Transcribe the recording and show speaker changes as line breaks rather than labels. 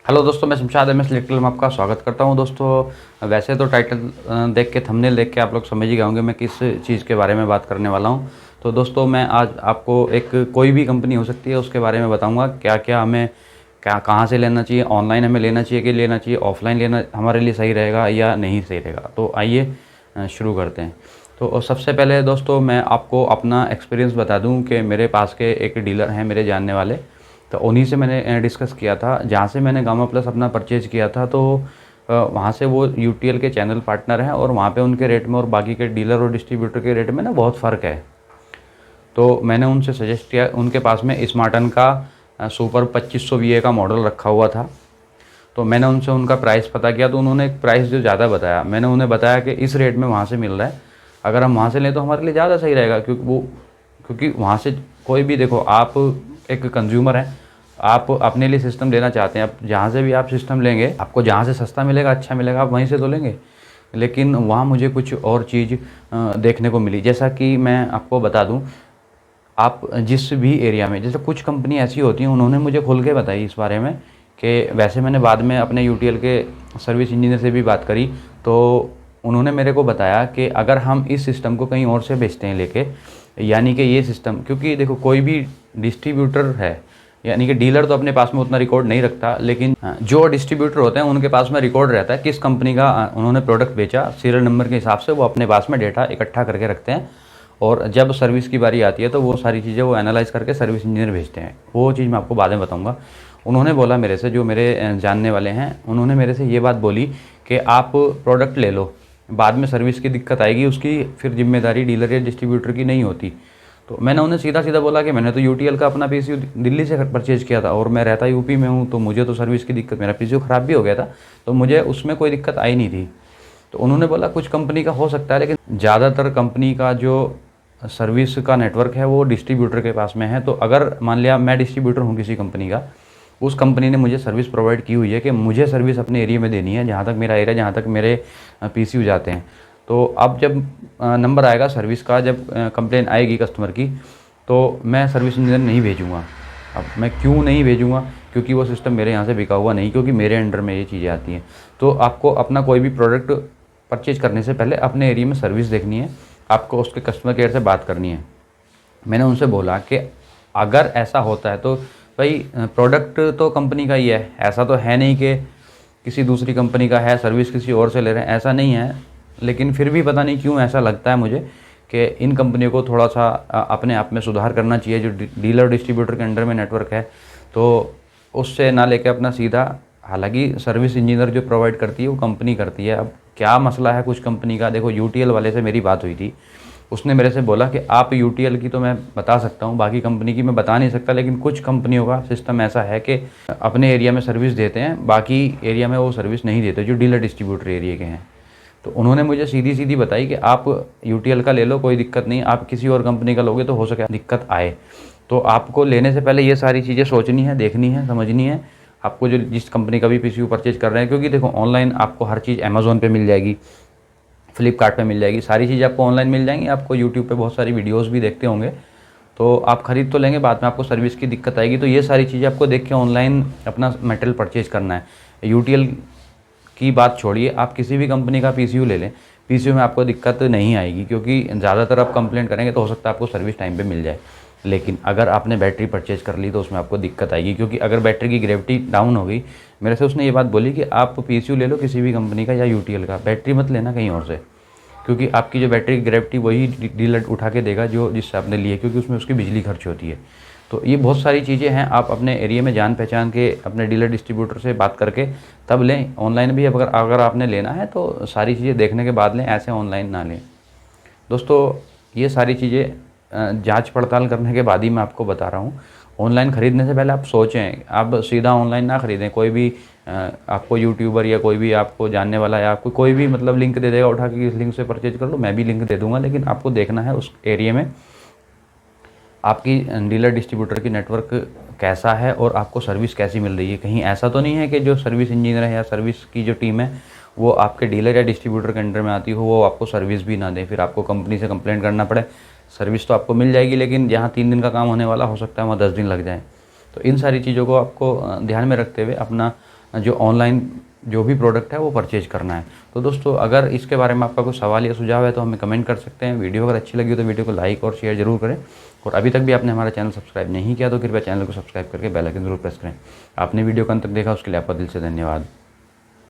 Hello दोस्तों, मैं Shamshad M S little में आपका स्वागत करता हूं। दोस्तों, वैसे तो टाइटल देख के, थंबनेल देख के आप लोग समझ ही गए होंगे मैं किस चीज़ के बारे में बात करने वाला हूं। तो दोस्तों, मैं आज आपको एक कोई भी कंपनी हो सकती है उसके बारे में बताऊंगा, क्या क्या हमें क्या कहां से लेना चाहिए, ऑनलाइन हमें लेना चाहिए कि लेना चाहिए ऑफलाइन लेना हमारे लिए सही रहेगा या नहीं सही रहेगा। तो आइए शुरू करते हैं। तो सबसे पहले दोस्तों, मैं आपको अपना एक्सपीरियंस बता दूं कि मेरे पास के एक डीलर हैं मेरे जानने वाले, तो उन्हीं से मैंने डिस्कस किया था। जहाँ से मैंने गामा प्लस अपना परचेज़ किया था, तो वहाँ से वो यूटीएल के चैनल पार्टनर हैं और वहाँ पे उनके रेट में और बाकी के डीलर और डिस्ट्रीब्यूटर के रेट में ना बहुत फ़र्क है। तो मैंने उनसे सजेस्ट किया, उनके पास में स्मार्टन का सुपर 2500 वीए का मॉडल रखा हुआ था। तो मैंने उनसे उनका प्राइस पता किया, तो उन्होंने एक प्राइस जो ज़्यादा बताया। मैंने उन्हें बताया कि इस रेट में वहाँ से मिल रहा है, अगर हम वहाँ से लें तो हमारे लिए ज़्यादा सही रहेगा, क्योंकि वहाँ से कोई भी, देखो आप एक कंज्यूमर हैं, आप अपने लिए सिस्टम लेना चाहते हैं। आप जहाँ से भी आप सिस्टम लेंगे, आपको जहाँ से सस्ता मिलेगा, अच्छा मिलेगा, आप वहीं से तो लेंगे। लेकिन वहाँ मुझे कुछ और चीज़ देखने को मिली। जैसा कि मैं आपको बता दूँ, आप जिस भी एरिया में, जैसे कुछ कंपनी ऐसी होती हैं, उन्होंने मुझे खुल के बताई इस बारे में कि वैसे मैंने बाद में अपने यूटीएल के सर्विस इंजीनियर से भी बात करी, तो उन्होंने मेरे को बताया कि अगर हम इस सिस्टम को कहीं और से बेचते हैं लेके, यानी कि ये सिस्टम, क्योंकि देखो कोई भी डिस्ट्रीब्यूटर है, यानी कि डीलर तो अपने पास में उतना रिकॉर्ड नहीं रखता, लेकिन जो डिस्ट्रीब्यूटर होते हैं उनके पास में रिकॉर्ड रहता है किस कंपनी का उन्होंने प्रोडक्ट बेचा, सीरियल नंबर के हिसाब से वो अपने पास में डेटा इकट्ठा करके रखते हैं। और जब सर्विस की बारी आती है तो वो सारी चीज़ें वो एनालाइज करके सर्विस इंजीनियर भेजते हैं। वो चीज़ मैं आपको बाद में बताऊंगा। उन्होंने बोला मेरे से, जो मेरे जानने वाले हैं, उन्होंने मेरे से ये बात बोली कि आप प्रोडक्ट ले लो, बाद में सर्विस की दिक्कत आएगी, उसकी फिर जिम्मेदारी डीलर या डिस्ट्रीब्यूटर की नहीं होती। तो मैंने उन्हें सीधा सीधा बोला कि मैंने तो यूटीएल का अपना पीसीयू दिल्ली से परचेज़ किया था और मैं रहता यूपी में हूँ, तो मुझे तो सर्विस की दिक्कत, मेरा पीसीयू ख़राब भी हो गया था, तो मुझे उसमें कोई दिक्कत आई नहीं थी। तो उन्होंने बोला कुछ कंपनी का हो सकता है, लेकिन ज़्यादातर कंपनी का जो सर्विस का नेटवर्क है वो डिस्ट्रीब्यूटर के पास में है। तो अगर मान लिया मैं डिस्ट्रीब्यूटर हूँ किसी कंपनी का, उस कंपनी ने मुझे सर्विस प्रोवाइड की हुई है कि मुझे सर्विस अपने एरिया में देनी है, जहाँ तक मेरा एरिया, जहाँ तक मेरे पीसीयू जाते हैं। तो अब जब नंबर आएगा सर्विस का, जब कंप्लेन आएगी कस्टमर की, तो मैं सर्विस इंजीनियर नहीं भेजूँगा। अब मैं क्यों नहीं भेजूँगा? क्योंकि वो सिस्टम मेरे यहाँ से बिका हुआ नहीं, क्योंकि मेरे अंडर में ये चीज़ें आती हैं। तो आपको अपना कोई भी प्रोडक्ट परचेज करने से पहले अपने एरिया में सर्विस देखनी है, आपको उसके कस्टमर केयर से बात करनी है। मैंने उनसे बोला कि अगर ऐसा होता है तो भाई प्रोडक्ट तो कंपनी का ही है, ऐसा तो है नहीं कि किसी दूसरी कंपनी का है, सर्विस किसी और से ले रहे हैं, ऐसा नहीं है। लेकिन फिर भी पता नहीं क्यों ऐसा लगता है मुझे कि इन कंपनियों को थोड़ा सा अपने आप में सुधार करना चाहिए। जो डीलर डिस्ट्रीब्यूटर के अंडर में नेटवर्क है, तो उससे ना लेके अपना सीधा, हालांकि सर्विस इंजीनियर जो प्रोवाइड करती है वो कंपनी करती है। अब क्या मसला है कुछ कंपनी का, देखो यूटीएल वाले से मेरी बात हुई थी, उसने मेरे से बोला कि आप यूटीएल की तो मैं बता सकता हूँ, बाकी कंपनी की मैं बता नहीं सकता, लेकिन कुछ कंपनियों का सिस्टम ऐसा है कि अपने एरिया में सर्विस देते हैं, बाकी एरिया में वो सर्विस नहीं देते जो डीलर डिस्ट्रीब्यूटर एरिया के हैं। तो उन्होंने मुझे सीधी सीधी बताई कि आप यूटीएल का ले लो, कोई दिक्कत नहीं, आप किसी और कंपनी का लोगे तो हो सके दिक्कत आए। तो आपको लेने से पहले ये सारी चीज़ें सोचनी है, देखनी है, समझनी है। आपको जो जिस कंपनी का भी पीसीयू परचेज कर रहे हैं, क्योंकि देखो ऑनलाइन आपको हर चीज़ अमेज़ॉन पे मिल जाएगी, फ्लिपकार्ट पे मिल जाएगी, सारी चीज़ें आपको ऑनलाइन मिल जाएंगी। आपको यूट्यूब पे बहुत सारी वीडियोस भी देखते होंगे, तो आप खरीद तो लेंगे, बाद में आपको सर्विस की दिक्कत आएगी। तो ये सारी चीज़ें आपको देख के ऑनलाइन अपना मटेरियल परचेज करना है। यूटीएल की बात छोड़िए, आप किसी भी कंपनी का पीसीयू ले लें, पीसीयू में आपको दिक्कत नहीं आएगी, क्योंकि ज़्यादातर आप कंप्लेंट करेंगे तो हो सकता है आपको सर्विस टाइम पे मिल जाए। लेकिन अगर आपने बैटरी परचेज कर ली तो उसमें आपको दिक्कत आएगी, क्योंकि अगर बैटरी की ग्रेविटी डाउन हो गई, मेरे से उसने ये बात बोली कि आप पीसीयू ले लो किसी भी कंपनी का या यूटीएल का, बैटरी मत लेना कहीं और से, क्योंकि आपकी जो बैटरी की ग्रेविटी वही डीलर उठा के देगा जो जिससे आपने लिए, क्योंकि उसमें उसकी बिजली खर्च होती है। तो ये बहुत सारी चीज़ें हैं, आप अपने एरिया में जान पहचान के अपने डीलर डिस्ट्रीब्यूटर से बात करके तब लें। ऑनलाइन भी अगर आपने लेना है तो सारी चीज़ें देखने के बाद लें, ऐसे ऑनलाइन ना लें। दोस्तों, ये सारी चीज़ें जांच पड़ताल करने के बाद ही मैं आपको बता रहा हूँ। ऑनलाइन ख़रीदने से पहले आप सोचें, आप सीधा ऑनलाइन ना ख़रीदें। कोई भी आपको यूट्यूबर या कोई भी आपको जानने वाला या आपको कोई भी मतलब लिंक दे देगा उठा के, इस लिंक से परचेज कर लो, मैं भी लिंक दे दूँगा, लेकिन आपको देखना है उस एरिया में आपकी डीलर डिस्ट्रीब्यूटर की नेटवर्क कैसा है और आपको सर्विस कैसी मिल रही है। कहीं ऐसा तो नहीं है कि जो सर्विस इंजीनियर है या सर्विस की जो टीम है वो आपके डीलर या डिस्ट्रीब्यूटर के अंडर में आती हो, वो आपको सर्विस भी ना दे, फिर आपको कंपनी से कंप्लेंट करना पड़े। सर्विस तो आपको मिल जाएगी, लेकिन जहाँ 3 दिन का काम होने वाला हो सकता है वहाँ 10 दिन लग जाए। तो इन सारी चीज़ों को आपको ध्यान में रखते हुए अपना जो ऑनलाइन जो भी प्रोडक्ट है वो परचेज़ करना है। तो दोस्तों अगर इसके बारे में आपका कोई सवाल या सुझाव है तो हमें कमेंट कर सकते हैं। वीडियो अगर अच्छी लगी हो तो वीडियो को लाइक और शेयर ज़रूर करें, और अभी तक भी आपने हमारा चैनल सब्सक्राइब नहीं किया तो कृपया चैनल को सब्सक्राइब करके बेल आइकन ज़रूर प्रेस करें। आपने वीडियो को अंत तक देखा उसके लिए आपका दिल से धन्यवाद।